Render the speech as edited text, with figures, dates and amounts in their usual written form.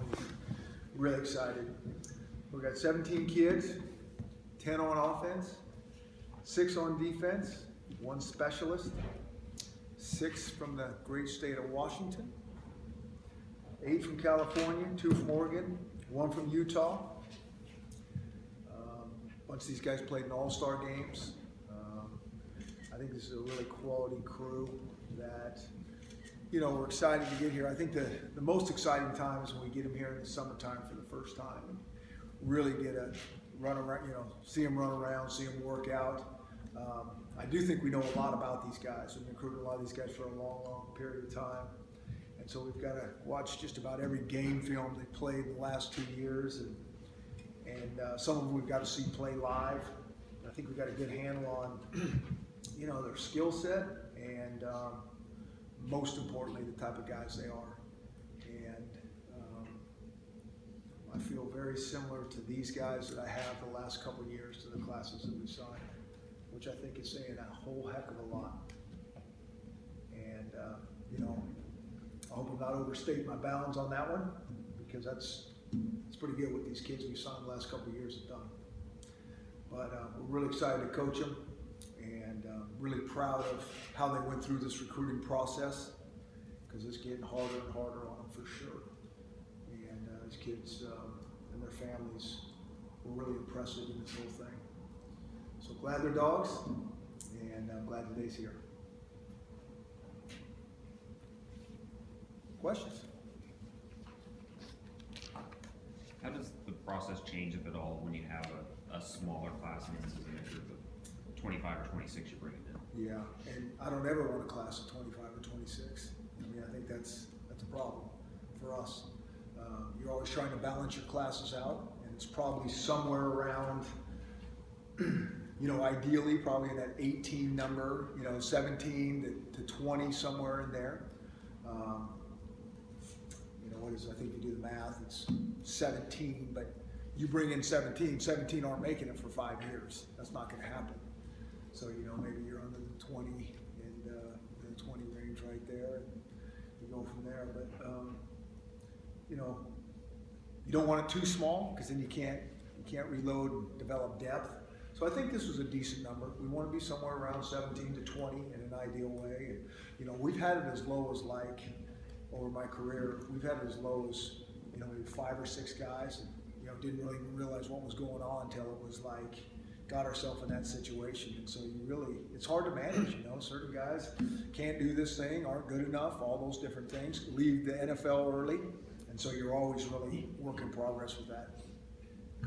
2020. Really excited. We've got 17 kids, 10 on offense, 6 on defense, 1 specialist, 6 from the great state of Washington, 8 from California, 2 from Oregon, 1 from Utah. A bunch of these guys played in all-star games. I think this is a really quality crew that, you know, we're excited to get here. I think the most exciting time is when we get them here in the summertime for the first time and really get a run around, you know, see them run around, see them work out. I do think we know a lot about these guys. We've been recruiting a lot of these guys for a long, long period of time. And so we've got to watch just about every game film they played in the last 2 years. And some of them we've got to see play live. I think we've got a good handle on, you know, their skill set and most importantly, the type of guys they are. And I feel very similar to these guys that I have the last couple of years to the classes that we've signed, which I think is saying a whole heck of a lot. And, you know, I hope I'm not overstating my bounds on that one, because it's pretty good what these kids we've signed the last couple of years have done. But we're really excited to coach them and really proud of how they went through this recruiting process, because it's getting harder and harder on them for sure. And these kids and their families were really impressive in this whole thing. So glad they're dogs, and I'm glad today's here. Questions? How does the process change, if at all, when you have a smaller class and this is a group of 25 or 26 you're bringing in? Yeah, and I don't ever want a class of 25 or 26. I mean, I think that's a problem for us. You're always trying to balance your classes out, and it's probably somewhere around, you know, ideally probably in that 18 number, you know, 17 to 20, somewhere in there. You know, what is, I think you do the math, it's 17, but you bring in 17 aren't making it for 5 years. That's not going to happen. So, you know, maybe you're under the 20 and the 20 range right there, and you go from there. But, you know, you don't want it too small, because then you can't reload and develop depth. So I think this was a decent number. We want to be somewhere around 17 to 20 in an ideal way. And, you know, we've had it as low as, like, over my career, we've had it as low as, you know, maybe 5 or 6 guys, and, you know, didn't really realize what was going on until it was like, got ourselves in that situation. And so you really, it's hard to manage, you know, certain guys can't do this thing, aren't good enough, all those different things, leave the NFL early. And so you're always really work in progress with that.